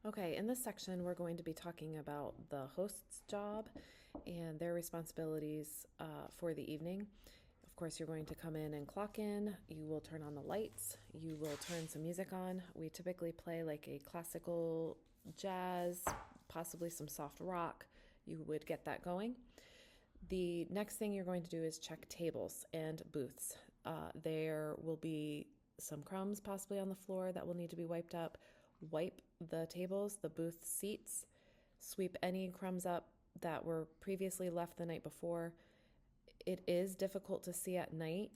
Okay, in this section, we're going to be talking about the host's job and their responsibilities for the evening. Of course, you're going to come in and clock in. You will turn on the lights. You will turn some music on. We typically play like a classical jazz, possibly some soft rock. You would get that going. The next thing you're going to do is check tables and booths. There will be some crumbs possibly on the floor that will need to be wiped up. Wipe the tables, the booth seats, sweep any crumbs up that were previously left the night before. It is difficult to see at night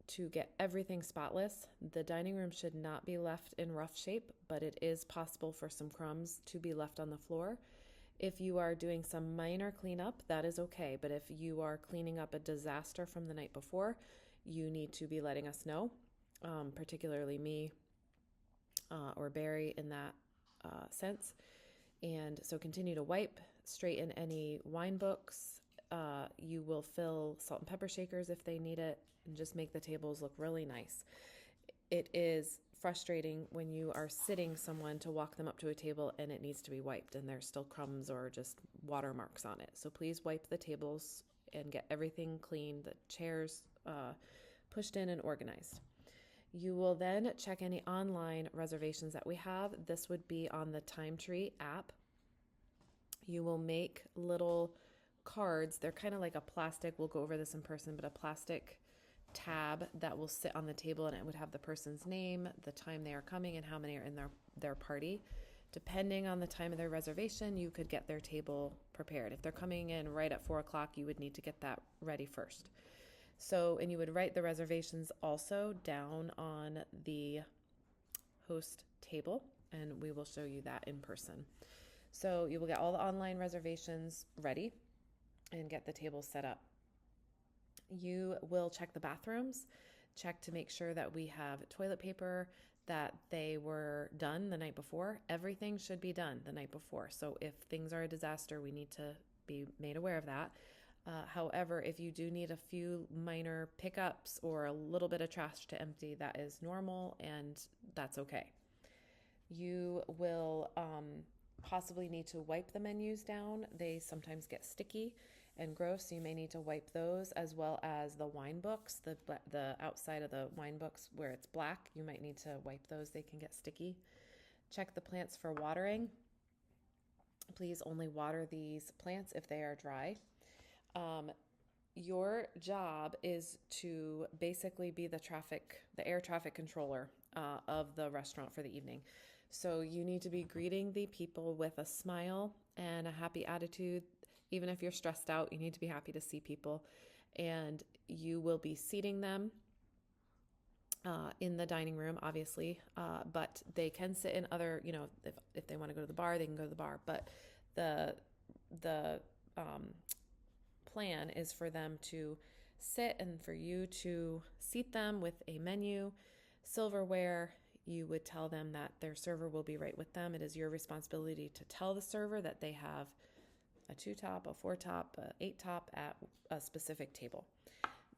to get everything spotless. The dining room should not be left in rough shape, but it is possible for some crumbs to be left on the floor. If you are doing some minor cleanup, that is okay. But if you are cleaning up a disaster from the night before, you need to be letting us know, particularly me or Barry in that sense. And so continue to wipe, straighten any wine books. You will fill salt and pepper shakers if they need it, and just make the tables look really nice. It is frustrating when you are sitting someone to walk them up to a table and it needs to be wiped and there's still crumbs or just watermarks on it. So please wipe the tables and get everything clean, the chairs pushed in and organized. You will then check any online reservations that we have. This would be on the TimeTree app. You will make little cards. They're kind of like a plastic, we'll go over this in person, but a plastic tab that will sit on the table, and it would have the person's name, the time they are coming, and how many are in their party. Depending on the time of their reservation, you could get their table prepared. If they're coming in right at 4 o'clock, you would need to get that ready first. So, and you would write the reservations also down on the host table, and we will show you that in person. So you will get all the online reservations ready and get the tables set up. You will check the bathrooms, check to make sure that we have toilet paper, that they were done the night before. Everything should be done the night before. So if things are a disaster, we need to be made aware of that. However, if you do need a few minor pickups or a little bit of trash to empty, that is normal and that's okay. You will possibly need to wipe the menus down. They sometimes get sticky and gross, so you may need to wipe those, as well as the wine books, the outside of the wine books where it's black. You might need to wipe those. They can get sticky. Check the plants for watering. Please only water these plants if they are dry. Your job is to basically be the air traffic controller of the restaurant for the evening. So you need to be greeting the people with a smile and a happy attitude. Even if you're stressed out, you need to be happy to see people. And you will be seating them in the dining room, obviously, but they can sit in other, if they want to go to the bar, they can go to the bar. But the plan is for them to sit and for you to seat them with a menu, silverware. You would tell them that their server will be right with them. It is your responsibility to tell the server that they have a 2-top, a 4-top, a 8-top at a specific table.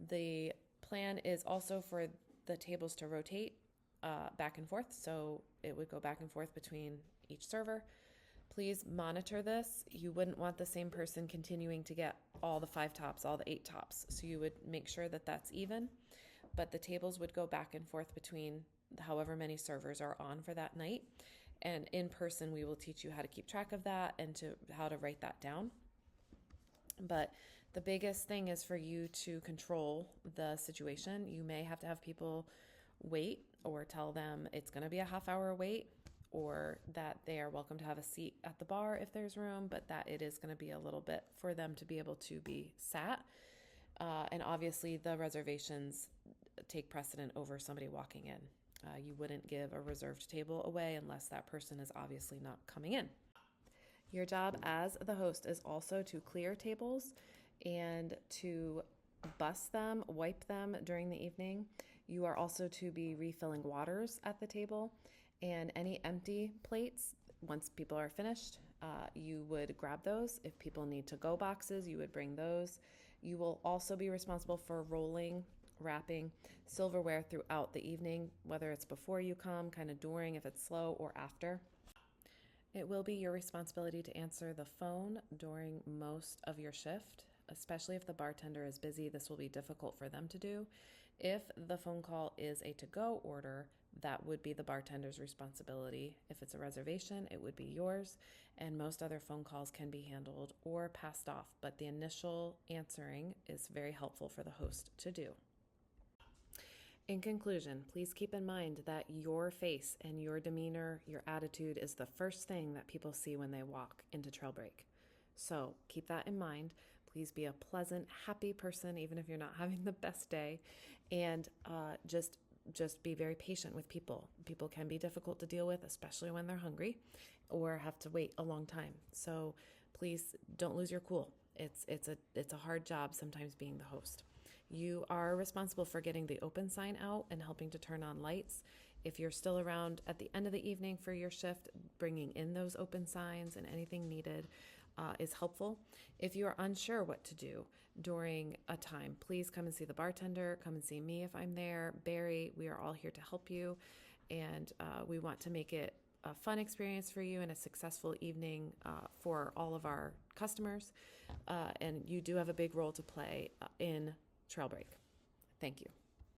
The plan is also for the tables to rotate back and forth. So it would go back and forth between each server. Please monitor this. You wouldn't want the same person continuing to get all the 5-tops, all the 8-tops. So you would make sure that that's even, but the tables would go back and forth between however many servers are on for that night. And in person, we will teach you how to keep track of that and how to write that down. But the biggest thing is for you to control the situation. You may have to have people wait or tell them it's going to be a half-hour wait, or that they are welcome to have a seat at the bar if there's room, but that it is going to be a little bit for them to be able to be sat. And obviously the reservations take precedent over somebody walking in. You wouldn't give a reserved table away unless that person is obviously not coming in. Your job as the host is also to clear tables and to bus them, wipe them during the evening. You are also to be refilling waters at the table, and any empty plates, once people are finished, you would grab those. If people need to-go boxes, you would bring those. You will also be responsible for rolling, wrapping silverware throughout the evening, whether it's before you come, kind of during if it's slow, or after. It will be your responsibility to answer the phone during most of your shift, especially if the bartender is busy. This will be difficult for them to do. If the phone call is a to go order, that would be the bartender's responsibility. If it's a reservation, it would be yours. And most other phone calls can be handled or passed off, but the initial answering is very helpful for the host to do. In conclusion, please keep in mind that your face and your demeanor, your attitude is the first thing that people see when they walk into TrailBreak. So keep that in mind. Please be a pleasant, happy person, even if you're not having the best day, and just be very patient with people. People can be difficult to deal with, especially when they're hungry or have to wait a long time. So please don't lose your cool. It's a hard job sometimes being the host. You are responsible for getting the open sign out and helping to turn on lights. If you're still around at the end of the evening for your shift, bringing in those open signs and anything needed is helpful. If you are unsure what to do during a time, please come and see the bartender, come and see me if I'm there, Barry. We are all here to help you, and we want to make it a fun experience for you and a successful evening for all of our customers. And you do have a big role to play in TrailBreak. Thank you.